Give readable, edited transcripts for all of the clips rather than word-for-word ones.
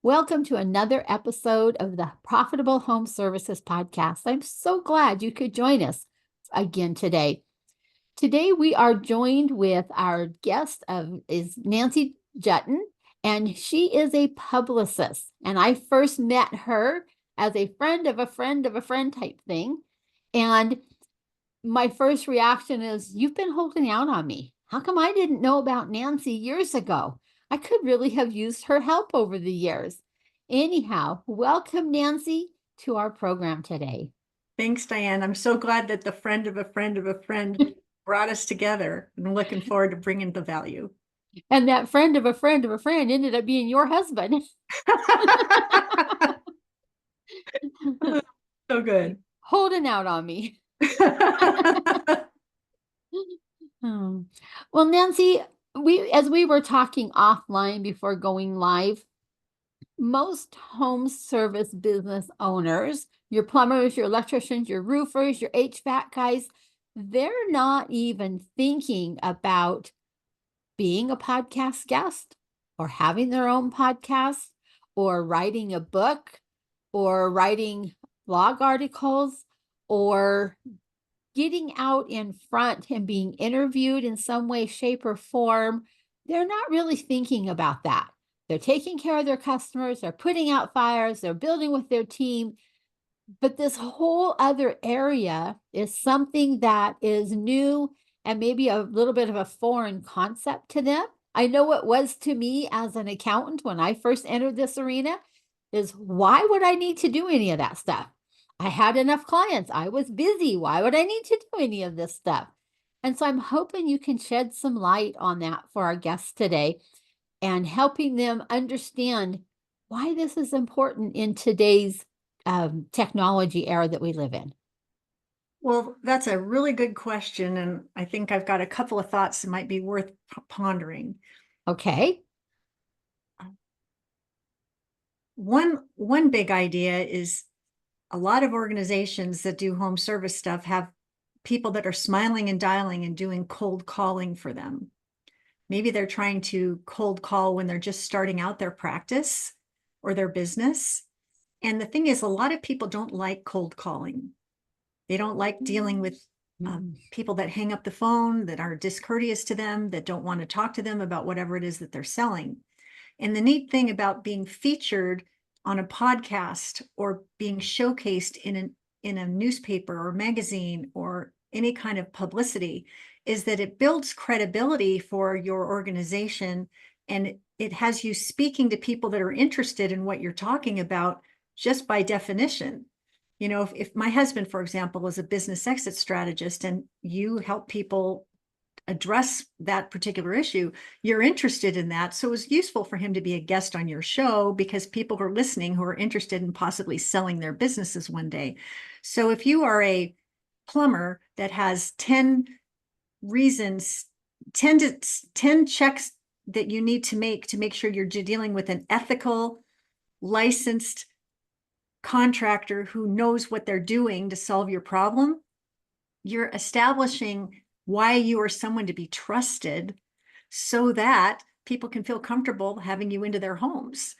Welcome to another episode of the Profitable Home Services Podcast. I'm so glad you could join us again today. Today we are joined with our guest is Nancy Jutton, and she is a publicist. And I first met her as a friend of a friend of a friend type thing. And my first reaction is, you've been holding out on me. How come I didn't know about Nancy years ago? I could really have used her help over the years. Anyhow, welcome, Nancy, to our program today. Thanks, Diane. I'm so glad that the friend of a friend of a friend brought us together. I'm looking forward to bringing the value. And that friend of a friend of a friend ended up being your husband. So good. Holding out on me. Well, Nancy, as we were talking offline before going live, most home service business owners, your plumbers, your electricians, your roofers, your HVAC guys, they're not even thinking about being a podcast guest or having their own podcast or writing a book or writing blog articles or getting out in front and being interviewed in some way, shape, or form. They're not really thinking about that. They're taking care of their customers, they're putting out fires, they're building with their team. But this whole other area is something that is new and maybe a little bit of a foreign concept to them. I know it was to me as an accountant when I first entered this arena, is why would I need to do any of that stuff? I had enough clients. I was busy. Why would I need to do any of this stuff? And so I'm hoping you can shed some light on that for our guests today and helping them understand why this is important in today's technology era that we live in. Well, that's a really good question. And I think I've got a couple of thoughts that might be worth pondering. Okay. One big idea is a lot of organizations that do home service stuff have people that are smiling and dialing and doing cold calling for them. Maybe they're trying to cold call when they're just starting out their practice or their business. And the thing is, a lot of people don't like cold calling. They don't like dealing with people that hang up the phone, that are discourteous to them, that don't want to talk to them about whatever it is that they're selling. And the neat thing about being featured on a podcast or being showcased in a newspaper or magazine or any kind of publicity is that it builds credibility for your organization, and it has you speaking to people that are interested in what you're talking about just by definition. You know, if my husband, for example, is a business exit strategist and you help people address that particular issue, you're interested in that. So it was useful for him to be a guest on your show because people who are listening who are interested in possibly selling their businesses one day. So if you are a plumber that has 10 reasons, 10 checks that you need to make sure you're dealing with an ethical, licensed contractor who knows what they're doing to solve your problem, you're establishing why you are someone to be trusted so that people can feel comfortable having you into their homes.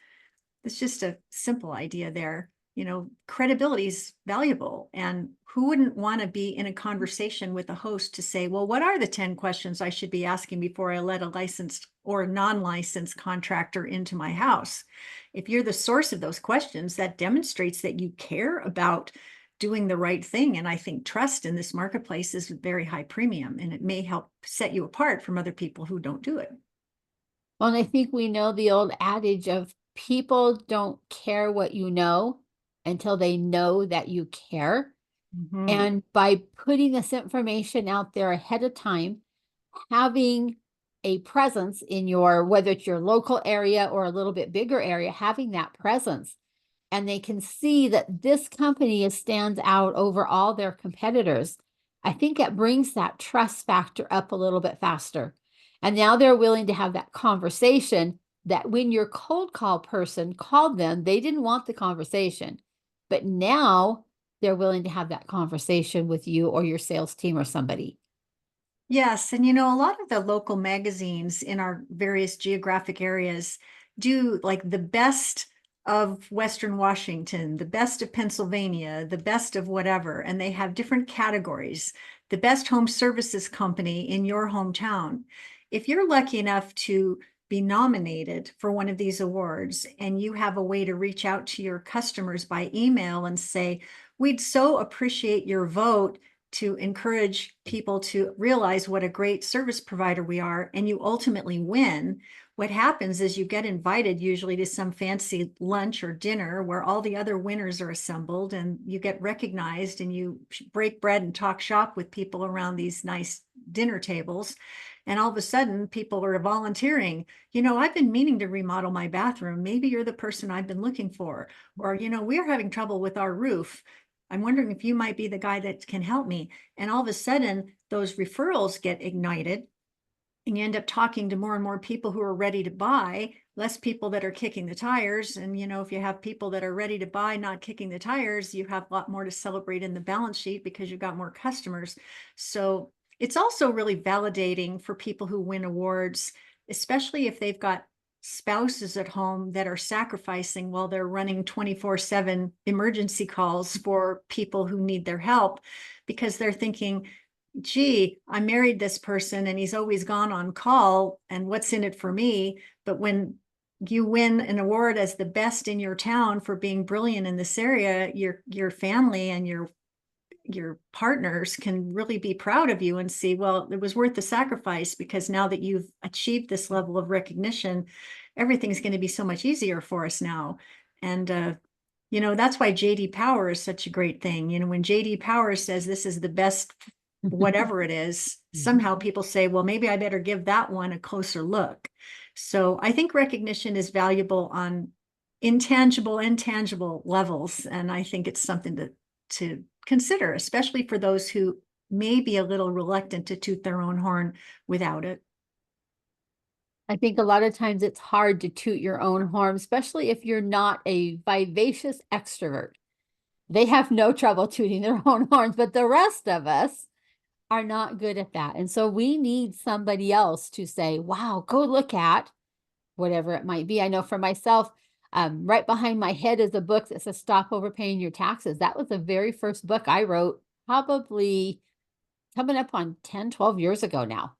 It's just a simple idea there. You know, credibility is valuable. And who wouldn't want to be in a conversation with a host to say, well, what are the 10 questions I should be asking before I let a licensed or non-licensed contractor into my house? If you're the source of those questions, that demonstrates that you care about doing the right thing. And I think trust in this marketplace is a very high premium, and it may help set you apart from other people who don't do it. Well, and I think we know the old adage of people don't care what you know until they know that you care. Mm-hmm. And by putting this information out there ahead of time, having a presence in your, whether it's your local area or a little bit bigger area, having that presence, and they can see that this company stands out over all their competitors, I think it brings that trust factor up a little bit faster. And now they're willing to have that conversation that when your cold call person called them, they didn't want the conversation. But now they're willing to have that conversation with you or your sales team or somebody. Yes. And, you know, a lot of the local magazines in our various geographic areas do like the best of Western Washington, the best of Pennsylvania, the best of whatever, and they have different categories. The best home services company in your hometown. If you're lucky enough to be nominated for one of these awards and you have a way to reach out to your customers by email and say, we'd so appreciate your vote to encourage people to realize what a great service provider we are, and you ultimately win, what happens is you get invited usually to some fancy lunch or dinner where all the other winners are assembled, and you get recognized and you break bread and talk shop with people around these nice dinner tables. And all of a sudden people are volunteering, I've been meaning to remodel my bathroom. Maybe you're the person I've been looking for. Or, we're having trouble with our roof. I'm wondering if you might be the guy that can help me. And all of a sudden those referrals get ignited, and you end up talking to more and more people who are ready to buy, less people that are kicking the tires. And, if you have people that are ready to buy, not kicking the tires, you have a lot more to celebrate in the balance sheet because you've got more customers. So it's also really validating for people who win awards, especially if they've got spouses at home that are sacrificing while they're running 24/7 emergency calls for people who need their help, because they're thinking, gee, I married this person and he's always gone on call, and what's in it for me? But when you win an award as the best in your town for being brilliant in this area, your family and your partners can really be proud of you and see, well, it was worth the sacrifice, because now that you've achieved this level of recognition, everything's going to be so much easier for us now. And that's why JD Power is such a great thing. When JD Power says this is the best whatever it is, somehow people say, well, maybe I better give that one a closer look. So I think recognition is valuable on intangible and tangible levels. And I think it's something to consider, especially for those who may be a little reluctant to toot their own horn without it. I think a lot of times it's hard to toot your own horn, especially if you're not a vivacious extrovert. They have no trouble tooting their own horns, but the rest of us are not good at that. And so we need somebody else to say, wow, go look at whatever it might be. I know for myself, right behind my head is a book that says Stop Overpaying Your Taxes. That was the very first book I wrote, probably coming up on 10, 12 years ago now.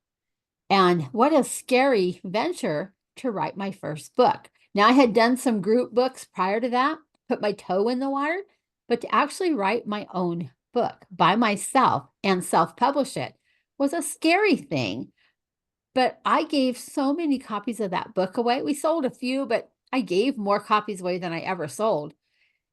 And what a scary venture to write my first book. Now, I had done some group books prior to that, put my toe in the water, but to actually write my own book by myself and self-publish it was a scary thing. But I gave so many copies of that book away. We sold a few, but I gave more copies away than I ever sold.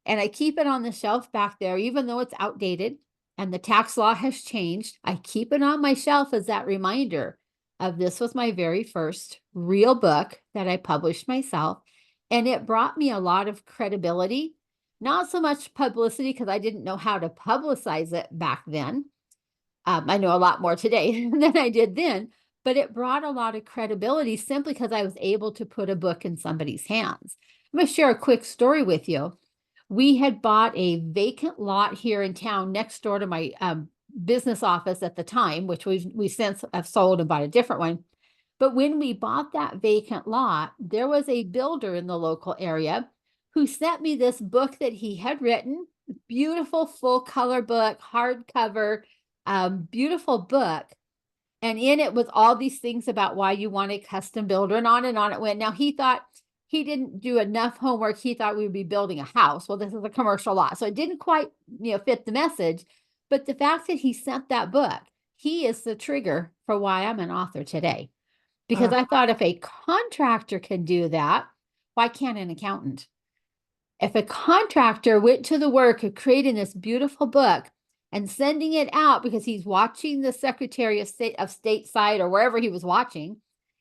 And I keep it on the shelf back there, even though it's outdated and the tax law has changed. I keep it on my shelf as that reminder of this was my very first real book that I published myself. And it brought me a lot of credibility, not so much publicity, because I didn't know how to publicize it back then. I know a lot more today than I did then, but it brought a lot of credibility simply because I was able to put a book in somebody's hands. I'm going to share a quick story with you. We had bought a vacant lot here in town next door to my business office at the time, which we since have sold and bought a different one. But when we bought that vacant lot, there was a builder in the local area who sent me this book that he had written, beautiful full color book, hardcover, beautiful book. And in it was all these things about why you want a custom builder, and on it went. Now, he thought he didn't do enough homework. He thought we would be building a house. Well, this is a commercial lot. So it didn't quite, fit the message. But the fact that he sent that book, he is the trigger for why I'm an author today. Because I thought if a contractor can do that, why can't an accountant? If a contractor went to the work of creating this beautiful book and sending it out because he's watching the Secretary of State site or wherever he was watching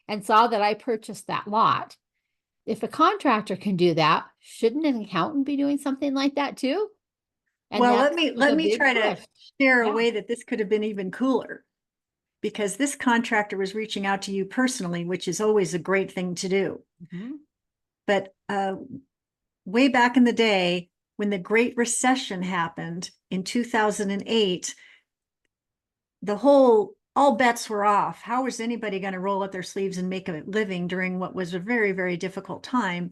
and saw that I purchased that lot, if a contractor can do that, shouldn't an accountant be doing something like that too? And well, that let me try push. to share a Yeah. way that this could have been even cooler, because this contractor was reaching out to you personally, which is always a great thing to do. Mhm. But way back in the day, when the Great Recession happened in 2008, all bets were off. How was anybody going to roll up their sleeves and make a living during what was a very, very difficult time?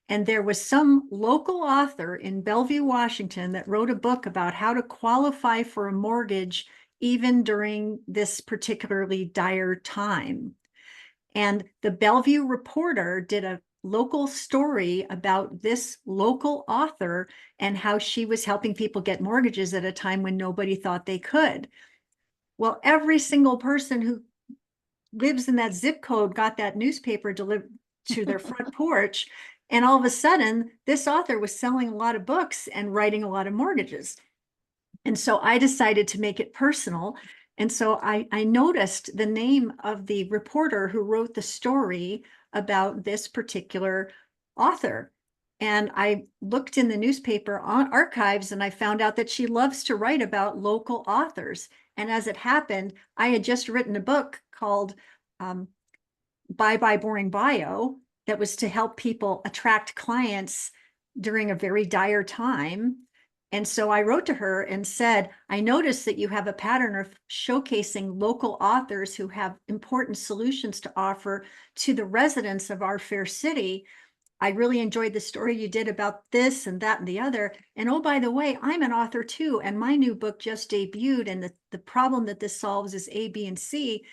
And there was some local author in Bellevue, Washington, that wrote a book about how to qualify for a mortgage even during this particularly dire time. And the Bellevue Reporter did a local story about this local author and how she was helping people get mortgages at a time when nobody thought they could. Well, every single person who lives in that zip code got that newspaper delivered to their front porch. And all of a sudden, this author was selling a lot of books and writing a lot of mortgages. And so I decided to make it personal. And so I noticed the name of the reporter who wrote the story about this particular author. And I looked in the newspaper archives and I found out that she loves to write about local authors. And as it happened, I had just written a book called Bye Bye Boring Bio that was to help people attract clients during a very dire time. And so I wrote to her and said, I noticed that you have a pattern of showcasing local authors who have important solutions to offer to the residents of our fair city. I really enjoyed the story you did about this and that and the other. And oh, by the way, I'm an author too. And my new book just debuted. And the problem that this solves is A, B, and C.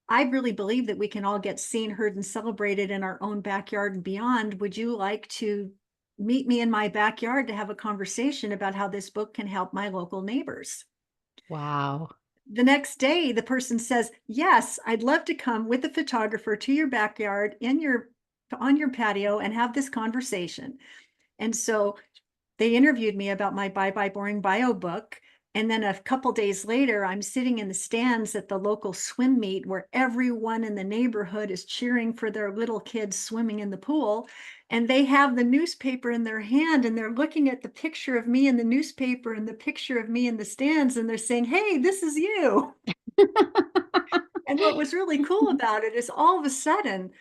I really believe that we can all get seen, heard, and celebrated in our own backyard and beyond. Would you like to meet me in my backyard to have a conversation about how this book can help my local neighbors? Wow. The next day, the person says, yes, I'd love to come with a photographer to your backyard on your patio and have this conversation. And so they interviewed me about my Bye Bye Boring Bio book. And then a couple days later, I'm sitting in the stands at the local swim meet where everyone in the neighborhood is cheering for their little kids swimming in the pool. And they have the newspaper in their hand and they're looking at the picture of me in the newspaper and the picture of me in the stands. And they're saying, hey, this is you. And what was really cool about it is all of a sudden,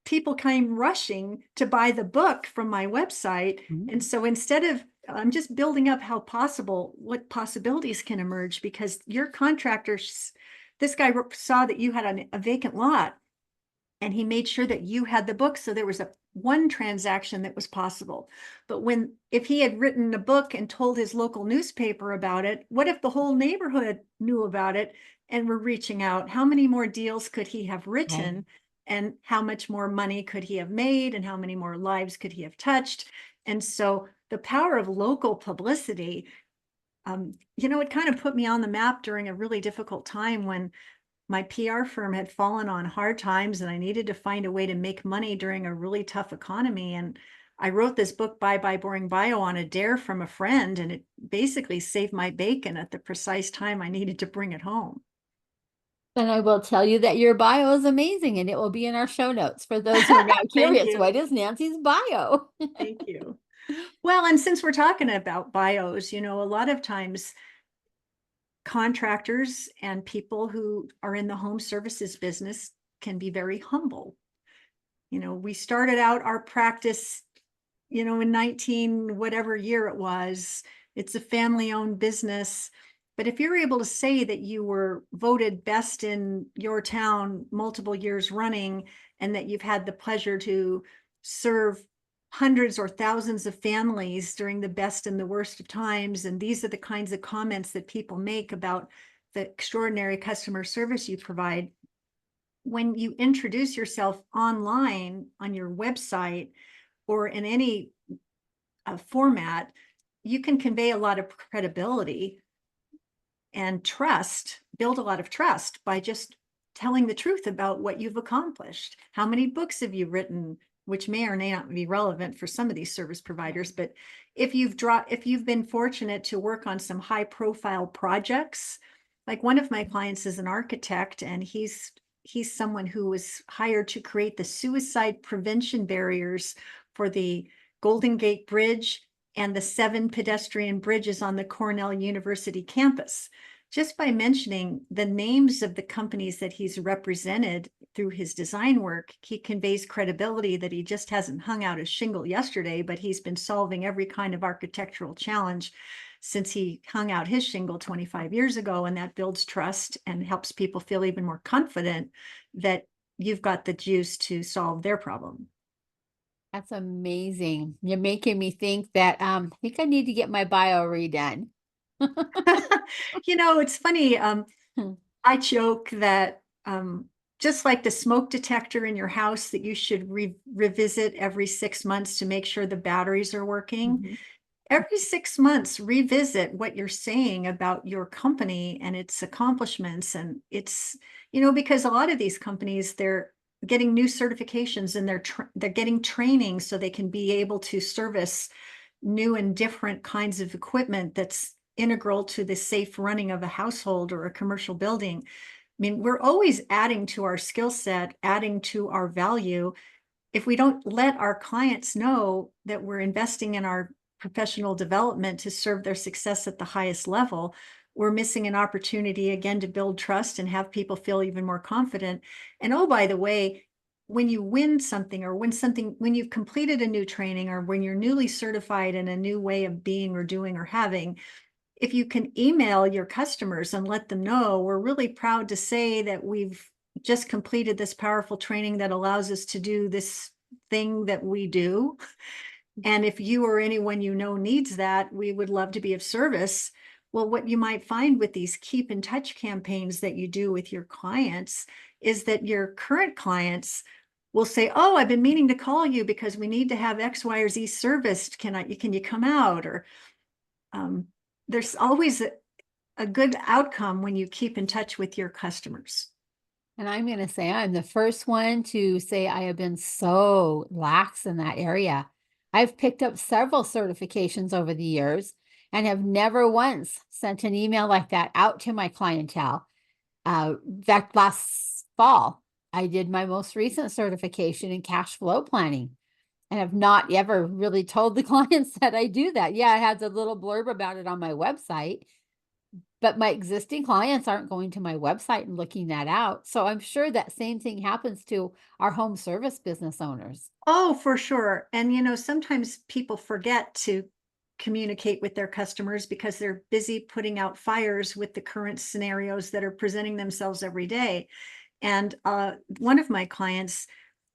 people came rushing to buy the book from my website. And so instead of, I'm just building up what possibilities can emerge, because your contractor, this guy saw that you had a vacant lot and he made sure that you had the book. So there was one transaction that was possible. But if he had written a book and told his local newspaper about it, what if the whole neighborhood knew about it and were reaching out? How many more deals could he have written? Right. And how much more money could he have made? And how many more lives could he have touched? And so the power of local publicity, it kind of put me on the map during a really difficult time when my PR firm had fallen on hard times and I needed to find a way to make money during a really tough economy. And I wrote this book, Bye Bye Boring Bio, on a dare from a friend, and it basically saved my bacon at the precise time I needed to bring it home. And I will tell you that your bio is amazing and it will be in our show notes for those who are now Thank curious. you. What is Nancy's bio? Thank you. Well, and since we're talking about bios, a lot of times contractors and people who are in the home services business can be very humble. We started out our practice, in 19, whatever year it was. It's a family-owned business. But if you're able to say that you were voted best in your town multiple years running, and that you've had the pleasure to serve hundreds or thousands of families during the best and the worst of times, and these are the kinds of comments that people make about the extraordinary customer service you provide, when you introduce yourself online on your website or in any format, you can convey a lot of credibility and build a lot of trust by just telling the truth about what you've accomplished. How many books have you written, which may or may not be relevant for some of these service providers, but if you've been fortunate to work on some high profile projects, like one of my clients is an architect, and he's someone who was hired to create the suicide prevention barriers for the Golden Gate Bridge and the 7 pedestrian bridges on the Cornell University campus. Just by mentioning the names of the companies that he's represented through his design work, he conveys credibility that he just hasn't hung out a shingle yesterday, but he's been solving every kind of architectural challenge since he hung out his shingle 25 years ago. And that builds trust and helps people feel even more confident that you've got the juice to solve their problem. That's amazing. You're making me think that I think I need to get my bio redone. It's funny. I joke that just like the smoke detector in your house that you should revisit every 6 months to make sure the batteries are working. Mhm. Every 6 months, revisit what you're saying about your company and its accomplishments. And because a lot of these companies, they're getting new certifications and they're getting training so they can be able to service new and different kinds of equipment that's integral to the safe running of a household or a commercial building. I mean, we're always adding to our skill set, adding to our value. If we don't let our clients know that we're investing in our professional development to serve their success at the highest level, we're missing an opportunity again to build trust and have people feel even more confident. And oh, by the way, when you win something or when you've completed a new training or when you're newly certified in a new way of being or doing or having, if you can email your customers and let them know, we're really proud to say that we've just completed this powerful training that allows us to do this thing that we do. And if you or anyone you know needs that, we would love to be of service. Well, what you might find with these keep in touch campaigns that you do with your clients is that your current clients will say, "Oh, I've been meaning to call you because we need to have X, Y, or Z serviced. Can you come out?" Or um, there's always a good outcome when you keep in touch with your customers. And I'm going to say I'm the first one to say I have been so lax in that area. I've picked up several certifications over the years and have never once sent an email like that out to my clientele. That last fall, I did my most recent certification in cash flow planning and have not ever really told the clients that I do that. Yeah, I had a little blurb about it on my website, but my existing clients aren't going to my website and looking that out. So I'm sure that same thing happens to our home service business owners. Oh, for sure. And sometimes people forget to communicate with their customers because they're busy putting out fires with the current scenarios that are presenting themselves every day. And one of my clients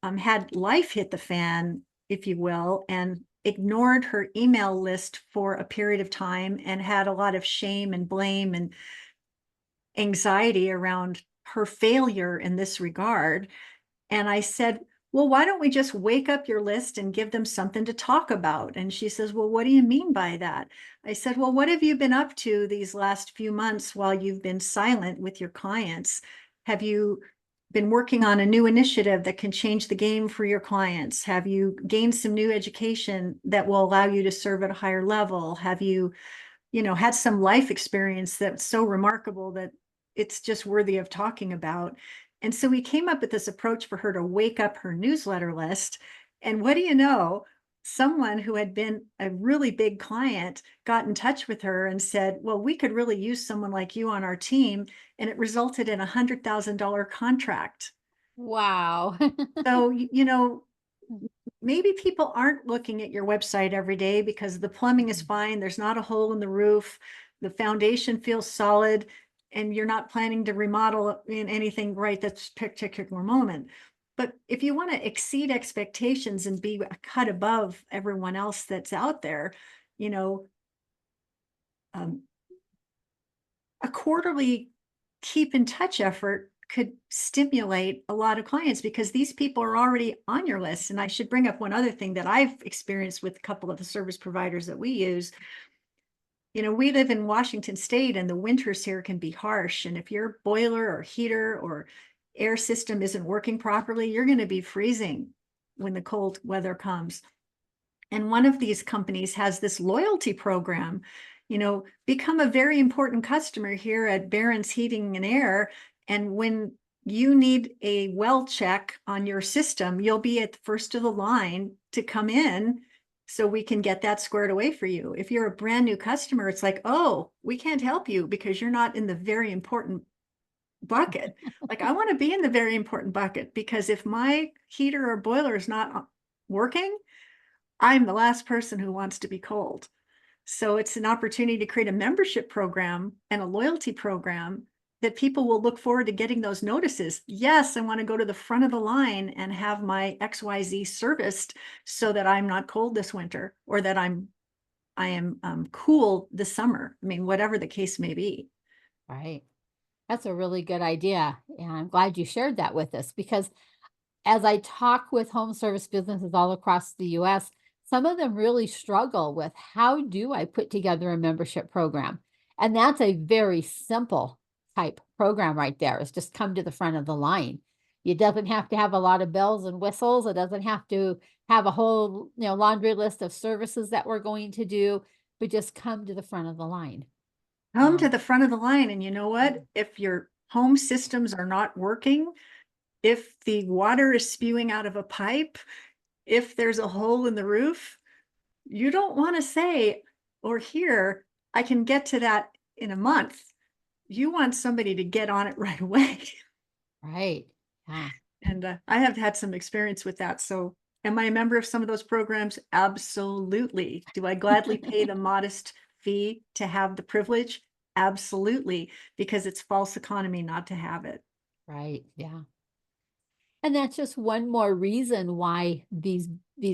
had life hit the fan, if you will, and ignored her email list for a period of time and had a lot of shame and blame and anxiety around her failure in this regard. And I said, "Well, why don't we just wake up your list and give them something to talk about?" And she says, "Well, what do you mean by that?" I said, "Well, what have you been up to these last few months while you've been silent with your clients? Have you been working on a new initiative that can change the game for your clients? Have you gained some new education that will allow you to serve at a higher level? Have you had some life experience that's so remarkable that it's just worthy of talking about?" And so we came up with this approach for her to wake up her newsletter list. And what do you know? Someone who had been a really big client got in touch with her and said, "Well, we could really use someone like you on our team." And it resulted in $100,000 contract. Wow. So, maybe people aren't looking at your website every day because the plumbing is fine. There's not a hole in the roof. The foundation feels solid, and you're not planning to remodel in anything right this particular moment. But if you want to exceed expectations and be a cut above everyone else that's out there, you know, um, a quarterly keep in touch effort could stimulate a lot of clients because these people are already on your list. And I should bring up one other thing that I've experienced with a couple of the service providers that we use. We live in Washington State and the winters here can be harsh. And if your boiler or heater or air system isn't working properly, you're going to be freezing when the cold weather comes. And one of these companies has this loyalty program, become a very important customer here at Barron's Heating and Air. And when you need a well check on your system, you'll be at the first of the line to come in so we can get that squared away for you. If you're a brand new customer, it's like, "Oh, we can't help you because you're not in the very important bucket." Like, I want to be in the very important bucket because if my heater or boiler is not working, I'm the last person who wants to be cold. So it's an opportunity to create a membership program and a loyalty program that people will look forward to getting those notices. Yes, I want to go to the front of the line and have my XYZ serviced so that I'm not cold this winter, or that I am cool this summer. I mean, whatever the case may be. Right. That's a really good idea. And I'm glad you shared that with us because as I talk with home service businesses all across the US, some of them really struggle with how do I put together a membership program? And that's a very simple type program right there. Is just come to the front of the line. It doesn't have to have a lot of bells and whistles. It doesn't have to have a whole, laundry list of services that we're going to do, but just come to the front of the line. Come to the front of the line. And you know what? If your home systems are not working, if the water is spewing out of a pipe, if there's a hole in the roof, you don't want to say or hear, I can get to that in a month. You want somebody to get on it right away. Right. Yeah. And I have had some experience with that. So am I a member of some of those programs? Absolutely. Do I gladly pay the modest fee to have the privilege? Absolutely, because it's false economy not to have it. Right. Yeah. And that's just one more reason why these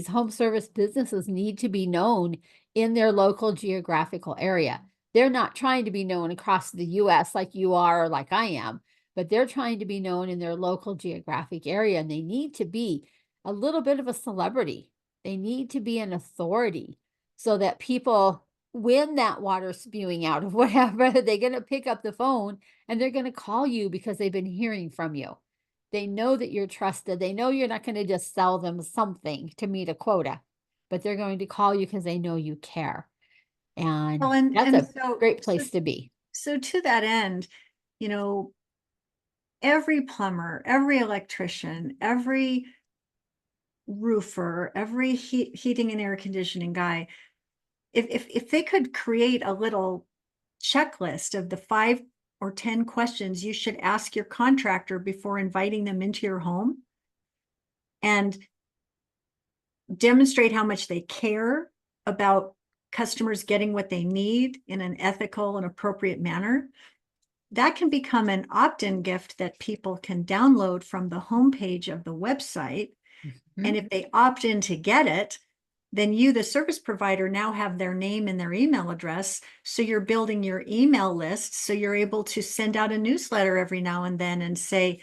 home service businesses need to be known in their local geographical area. They're not trying to be known across the US like you are or like I am, but they're trying to be known in their local geographic area and they need to be a little bit of a celebrity. They need to be an authority so that people when that water spewing out of whatever, they're going to pick up the phone and they're going to call you because they've been hearing from you. They know that you're trusted. They know you're not going to just sell them something to meet a quota, but they're going to call you because they know you care. Well, And and that's and a so great so place to be. so to that end, you know, every plumber, every electrician, every roofer, every heating and air conditioning guy, if they could create a little checklist of the 5 or 10 questions you should ask your contractor before inviting them into your home, and demonstrate how much they care about customers getting what they need in an ethical and appropriate manner, that can become an opt-in gift that people can download from the homepage of the website. And Mhm. if they opt in to get it, then you, the service provider, now have their name and their email address. So you're building your email list. So you're able to send out a newsletter every now and then and say,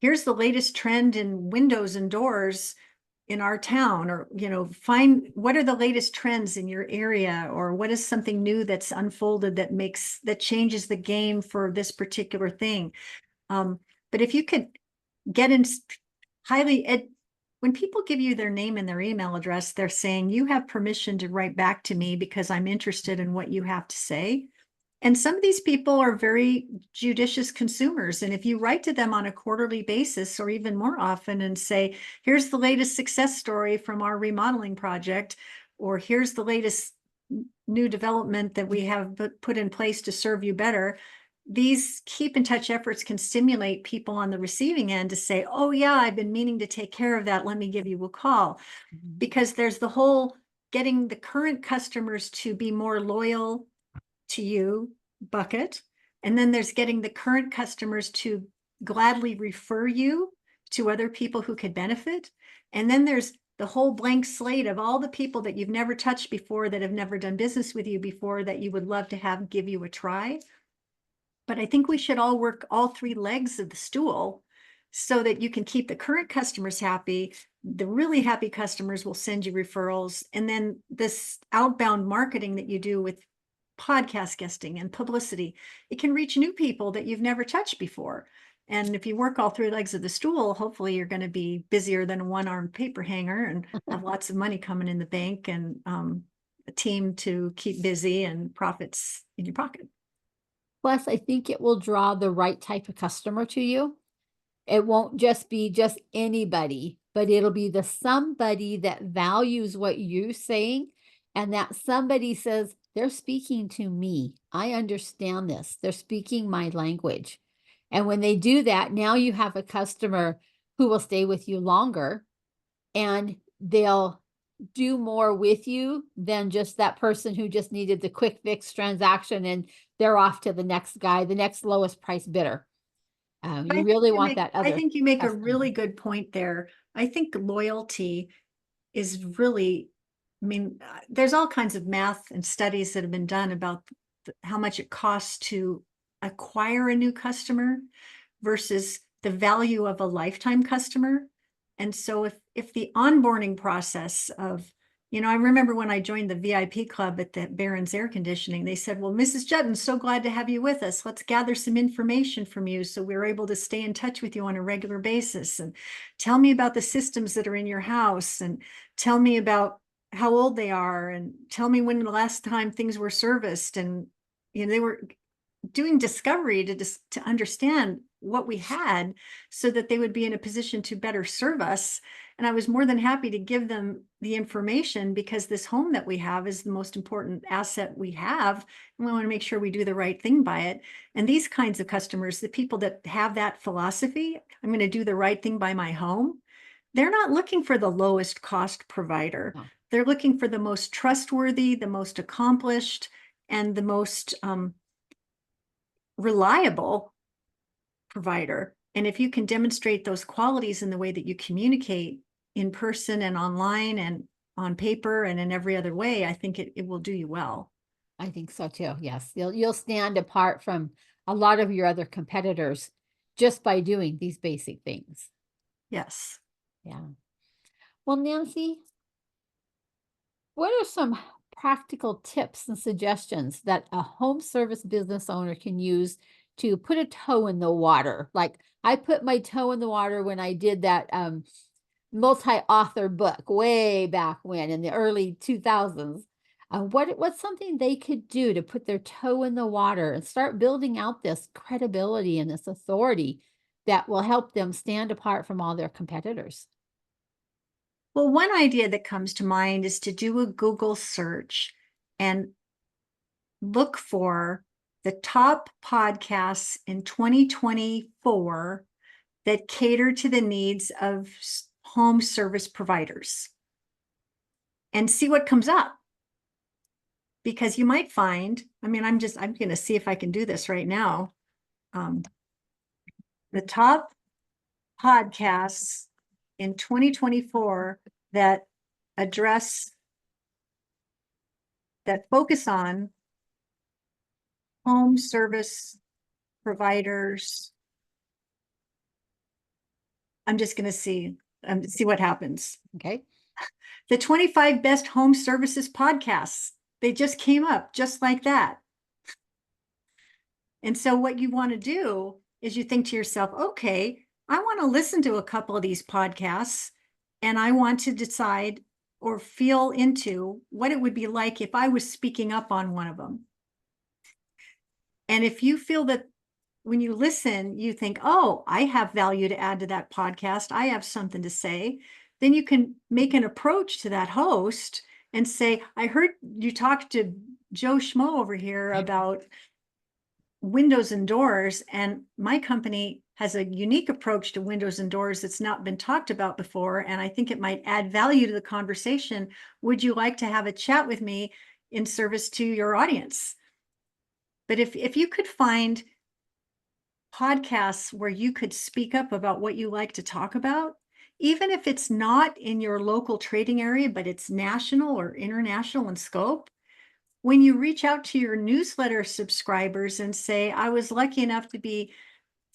here's the latest trend in windows and doors in our town, or find what are the latest trends in your area, or what is something new that's unfolded that changes the game for this particular thing. But if you could get in highly ed when people give you their name and their email address, they're saying you have permission to write back to me because I'm interested in what you have to say. And some of these people are very judicious consumers. And if you write to them on a quarterly basis or even more often and say, here's the latest success story from our remodeling project, or here's the latest new development that we have put in place to serve you better, these keep in touch efforts can stimulate people on the receiving end to say, oh yeah, I've been meaning to take care of that. Let me give you a call. Mhm. Because there's the whole getting the current customers to be more loyal to you bucket. And then there's getting the current customers to gladly refer you to other people who could benefit. And then there's the whole blank slate of all the people that you've never touched before, that have never done business with you before, that you would love to have give you a try. But I think we should all work all 3 legs of the stool so that you can keep the current customers happy. The really happy customers will send you referrals. And then this outbound marketing that you do with podcast guesting and publicity, it can reach new people that you've never touched before. And if you work all 3 legs of the stool, hopefully you're going to be busier than a one-armed paper hanger and have lots of money coming in the bank, and a team to keep busy and profits in your pocket. Plus, I think it will draw the right type of customer to you. It won't just be just anybody, but it'll be the somebody that values what you're saying. And that somebody says, they're speaking to me. I understand this. They're speaking my language. And when they do that, now you have a customer who will stay with you longer and they'll do more with you than just that person who just needed the quick fix transaction and they're off to the next guy, the next lowest price bidder. You really want that I other think you make a customer. really good point there. I think loyalty is really, I mean, there's all kinds of math and studies that have been done about how much it costs to acquire a new customer versus the value of a lifetime customer. And so if the onboarding process of, I remember when I joined the VIP club at the Barron's Air Conditioning, they said, well, Mrs. Jutton, so glad to have you with us. Let's gather some information from you so we're able to stay in touch with you on a regular basis. And tell me about the systems that are in your house, and tell me about how old they are, and tell me when the last time things were serviced. And they were doing discovery to understand what we had so that they would be in a position to better serve us. And I was more than happy to give them the information, because this home that we have is the most important asset we have. And we want to make sure we do the right thing by it. And these kinds of customers, the people that have that philosophy, I'm going to do the right thing by my home, they're not looking for the lowest cost provider. No, They're looking for the most trustworthy, the most accomplished, and the most reliable provider. And if you can demonstrate those qualities in the way that you communicate in person and online and on paper and in every other way, I think it will do you well. I think so too. Yes. You'll stand apart from a lot of your other competitors just by doing these basic things. Yes. Yeah. Well, Nancy, what are some practical tips and suggestions that a home service business owner can use to put a toe in the water? Like I put my toe in the water when I did that multi-author book way back when in the early 2000s. What's something they could do to put their toe in the water and start building out this credibility and this authority that will help them stand apart from all their competitors? Well, one idea that comes to mind is to do a Google search and look for the top podcasts in 2024 that cater to the needs of home service providers, and see what comes up. Because you might find, I'm going to see if I can do this right now. The top podcasts in 2024 that address, that focus on home service providers. I'm just going to see what happens. Okay. The 25 best home services podcasts. They just came up just like that. And so what you want to do is you think to yourself, okay, I want to listen to a couple of these podcasts, and I want to decide or feel into what it would be like if I was speaking up on one of them. And if you feel that when you listen, you think, oh, I have value to add to that podcast, I have something to say, then you can make an approach to that host and say, I heard you talk to Joe Schmo over here about windows and doors, and my company has a unique approach to windows and doors that's not been talked about before, and I think it might add value to the conversation. Would you like to have a chat with me in service to your audience? But if you could find podcasts where you could speak up about what you like to talk about, even if it's not in your local trading area, but it's national or international in scope, when you reach out to your newsletter subscribers and say, I was lucky enough to be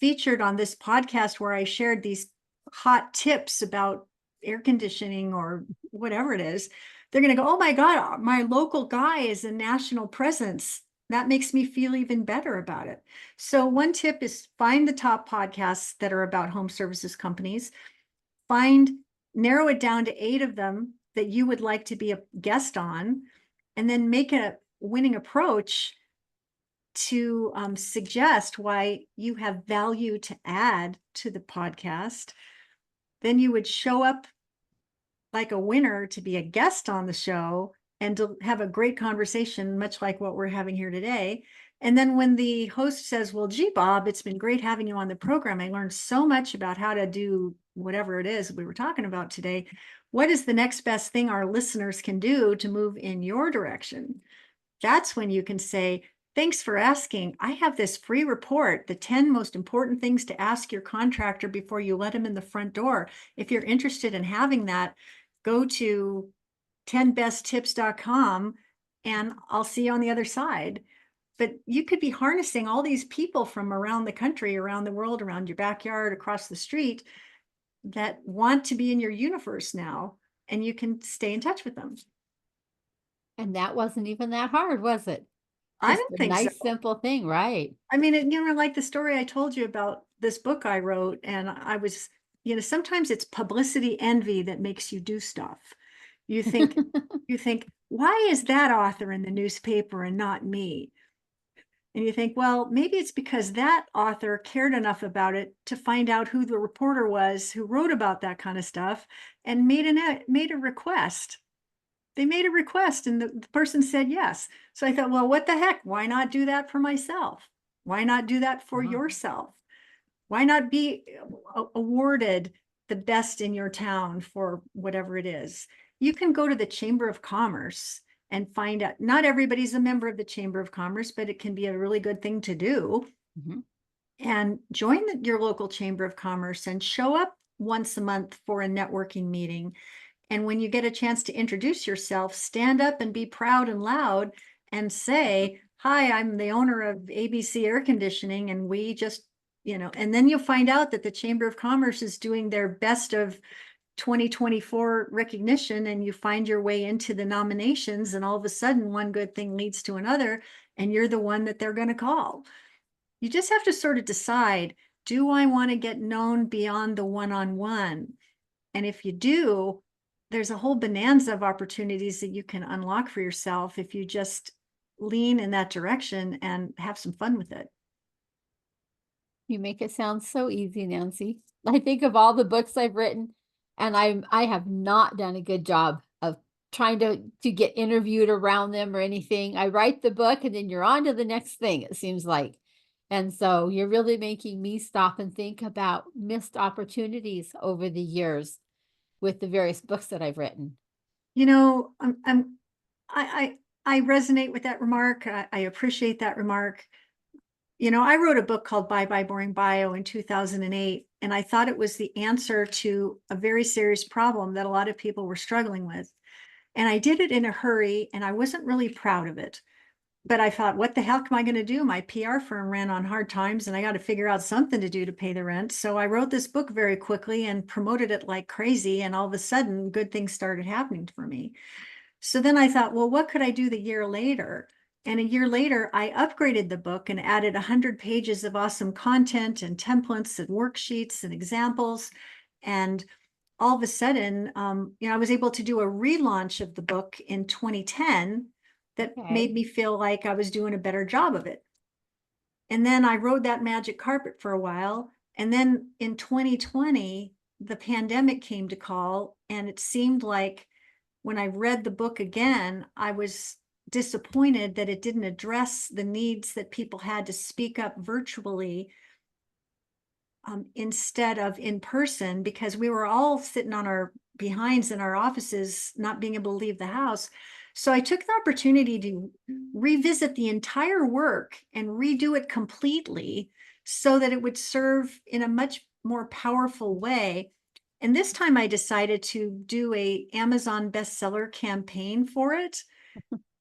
featured on this podcast where I shared these hot tips about air conditioning or whatever it is, they're going to go, oh my God, my local guy is a national presence. That makes me feel even better about it. So one tip is find the top podcasts that are about home services companies, narrow it down to 8 of them that you would like to be a guest on, and then make a winning approach to suggest why you have value to add to the podcast. Then you would show up like a winner to be a guest on the show and to have a great conversation, much like what we're having here today. And then when the host says, well, gee, Bob, it's been great having you on the program. I learned so much about how to do whatever it is we were talking about today, what is the next best thing our listeners can do to move in your direction? That's when you can say, thanks for asking. I have this free report, the 10 most important things to ask your contractor before you let him in the front door. If you're interested in having that, go to 10besttips.com and I'll see you on the other side. But you could be harnessing all these people from around the country, around the world, around your backyard, across the street that want to be in your universe now, and you can stay in touch with them. And that wasn't even that hard, was it? I Just don't a think so. nice, simple thing, right? I mean, like the story I told you about this book I wrote, and I was, sometimes it's publicity envy that makes you do stuff. You think, why is that author in the newspaper and not me? And you think, well, maybe it's because that author cared enough about it to find out who the reporter was who wrote about that kind of stuff and made a request. They made a request and the person said yes. So I thought, well, what the heck? Why not do that for myself? Why not do that for Wow. yourself? Why not be awarded the best in your town for whatever it is? You can go to the Chamber of Commerce and find out. Not everybody's a member of the Chamber of Commerce, but it can be a really good thing to do. Mhm. And join your local Chamber of Commerce and show up once a month for a networking meeting. And when you get a chance to introduce yourself, stand up and be proud and loud and say, hi, I'm the owner of ABC Air Conditioning. And we just, and then you'll find out that the Chamber of Commerce is doing their best of 2024 recognition, and you find your way into the nominations, and all of a sudden one good thing leads to another, and you're the one that they're going to call. You just have to sort of decide, do I want to get known beyond the one-on-one? And if you do, there's a whole bonanza of opportunities that you can unlock for yourself if you just lean in that direction and have some fun with it. You make it sound so easy, Nancy. I think of all the books I've written, and I have not done a good job of trying to get interviewed around them or anything. I write the book and then you're on to the next thing, it seems like. And so you're really making me stop and think about missed opportunities over the years with the various books that I've written. I resonate with that remark. I appreciate that remark. I wrote a book called Bye Bye Boring Bio in 2008, and I thought it was the answer to a very serious problem that a lot of people were struggling with. And I did it in a hurry, and I wasn't really proud of it. But I thought, what the heck am I going to do? My PR firm ran on hard times, and I got to figure out something to do to pay the rent. So I wrote this book very quickly and promoted it like crazy. And all of a sudden, good things started happening for me. So then I thought, well, what could I do the year later? And a year later, I upgraded the book and added 100 pages of awesome content and templates and worksheets and examples. And all of a sudden, I was able to do a relaunch of the book in 2010 that Okay. made me feel like I was doing a better job of it. And then I rode that magic carpet for a while. And then in 2020, the pandemic came to call, and it seemed like when I read the book again, I was disappointed that it didn't address the needs that people had to speak up virtually instead of in person, because we were all sitting on our behinds in our offices, not being able to leave the house. So I took the opportunity to revisit the entire work and redo it completely so that it would serve in a much more powerful way. And this time I decided to do a Amazon bestseller campaign for it,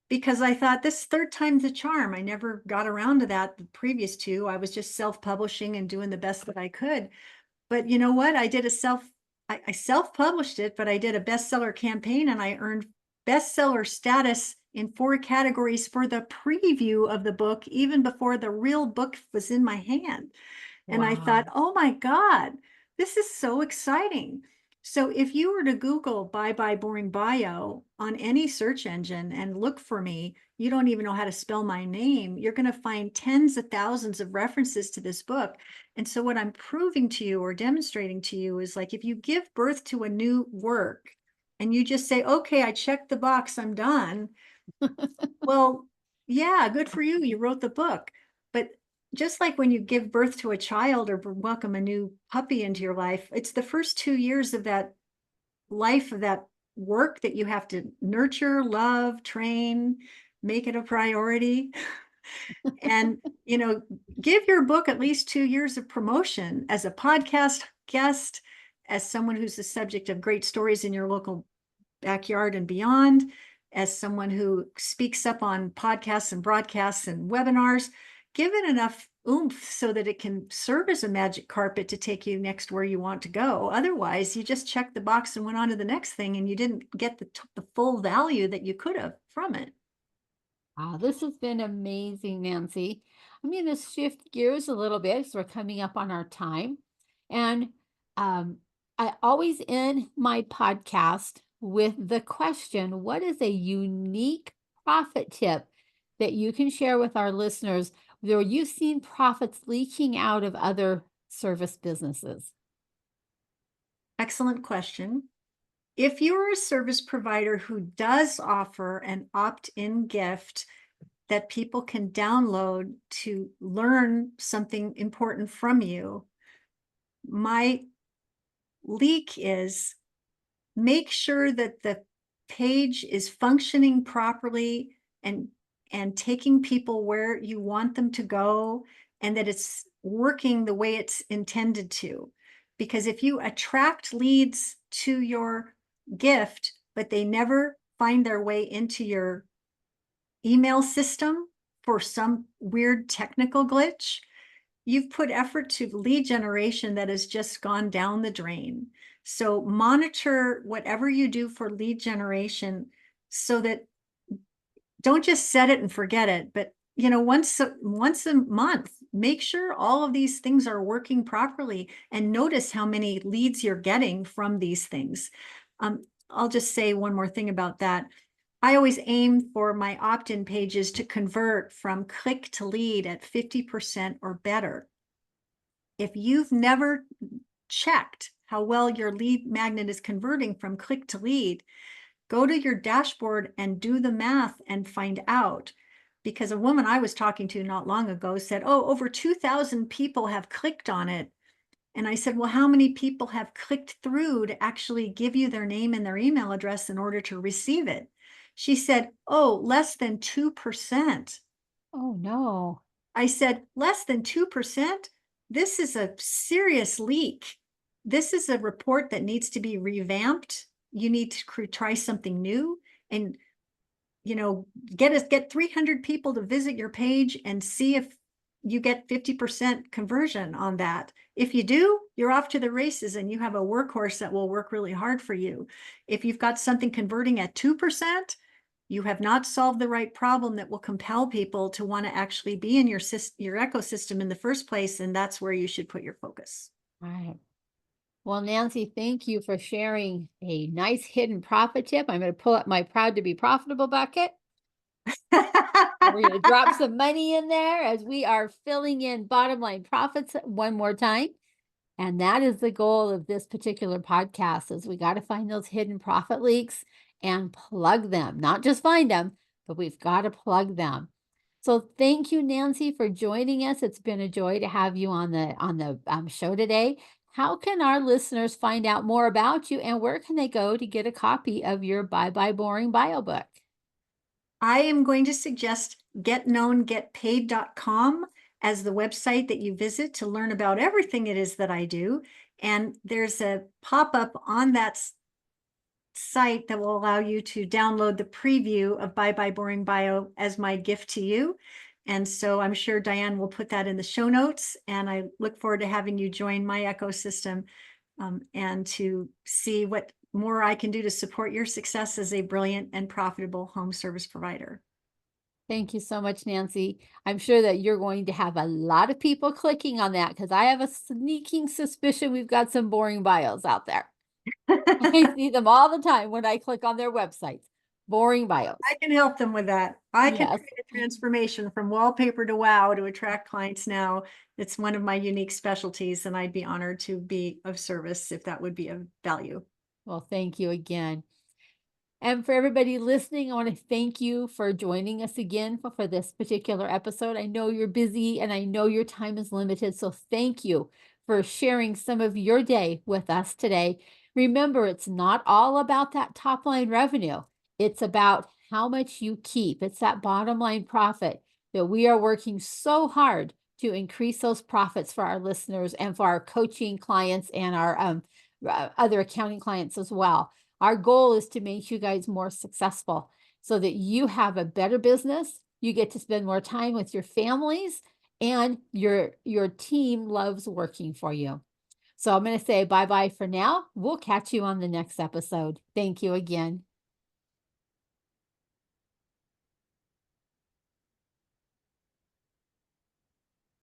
because I thought this third time's the charm. I never got around to that the previous two. I was just self-publishing and doing the best that I could. But you know what? I self-published it, but I did a bestseller campaign, and I earned bestseller status in 4 categories for the preview of the book, even before the real book was in my hand. And I thought, Wow. oh my God, this is so exciting. So if you were to Google Bye Bye Boring Bio on any search engine and look for me, you don't even know how to spell my name, you're going to find tens of thousands of references to this book. And so what I'm proving to you or demonstrating to you is, like, if you give birth to a new work and you just say, okay, I checked the box, I'm done. Well, yeah, good for you. You wrote the book. But just like when you give birth to a child or welcome a new puppy into your life, it's the first 2 years of that life, of that work that you have to nurture, love, train, make it a priority. And, give your book at least 2 years of promotion as a podcast guest, as someone who's the subject of great stories in your local backyard and beyond, as someone who speaks up on podcasts and broadcasts and webinars. Give it enough oomph so that it can serve as a magic carpet to take you next where you want to go. Otherwise, you just checked the box and went on to the next thing, and you didn't get the full value that you could have from it. Wow, this has been amazing, Nancy. I'm going to shift gears a little bit because we're coming up on our time. And um, I always end my podcast with the question, what is a unique profit tip that you can share with our listeners where you've seen profits leaking out of other service businesses? Excellent question. If you're a service provider who does offer an opt-in gift that people can download to learn something important from you, my leak is make sure that the page is functioning properly and taking people where you want them to go, and that it's working the way it's intended to. Because if you attract leads to your gift, but they never find their way into your email system for some weird technical glitch, you've put effort to lead generation that has just gone down the drain. So monitor whatever you do for lead generation so that don't just set it and forget it, but once a month, make sure all of these things are working properly and notice how many leads you're getting from these things. I'll just say one more thing about that. I always aim for my opt-in pages to convert from click to lead at 50% or better. If you've never checked how well your lead magnet is converting from click to lead, go to your dashboard and do the math and find out. Because a woman I was talking to not long ago said, oh, over 2,000 people have clicked on it. And I said, well, how many people have clicked through to actually give you their name and their email address in order to receive it? She said, oh, less than 2%. Oh, no. I said, less than 2%? This is a serious leak. This is a report that needs to be revamped. You need to try something new and, get 300 people to visit your page and see if you get 50% conversion on that. If you do, you're off to the races and you have a workhorse that will work really hard for you. If you've got something converting at 2%, you have not solved the right problem that will compel people to want to actually be in your ecosystem in the first place, and that's where you should put your focus. All right. Well, Nancy, thank you for sharing a nice hidden profit tip. I'm going to pull up my Proud to be Profitable bucket. We're going to drop some money in there as we are filling in bottom line profits one more time. And that is the goal of this particular podcast is we got to find those hidden profit leaks and plug them, not just find them, but we've got to plug them. So thank you, Nancy, for joining us. It's been a joy to have you on the show today. How can our listeners find out more about you and where can they go to get a copy of your Bye Bye Boring bio book? I am going to suggest getknowngetpaid.com as the website that you visit to learn about everything it is that I do. And there's a pop-up on that site that will allow you to download the preview of Bye Bye Boring Bio as my gift to you. And so I'm sure Diane will put that in the show notes. And I look forward to having you join my ecosystem and to see what more I can do to support your success as a brilliant and profitable home service provider. Thank you so much, Nancy. I'm sure that you're going to have a lot of people clicking on that because I have a sneaking suspicion we've got some boring bios out there. I see them all the time when I click on their websites. Boring bios. I can help them with that. I can Yes. create a transformation from wallpaper to wow to attract clients now. It's one of my unique specialties, and I'd be honored to be of service if that would be of value. Well, thank you again. And for everybody listening, I want to thank you for joining us again for this particular episode. I know you're busy and I know your time is limited. So thank you for sharing some of your day with us today. Remember, it's not all about that top line revenue, it's about how much you keep. It's that bottom line profit that we are working so hard to increase those profits for our listeners and for our coaching clients and our other accounting clients as well. Our goal is to make you guys more successful so that you have a better business, you get to spend more time with your families, and your team loves working for you. So I'm going to say bye-bye for now. We'll catch you on the next episode. Thank you again.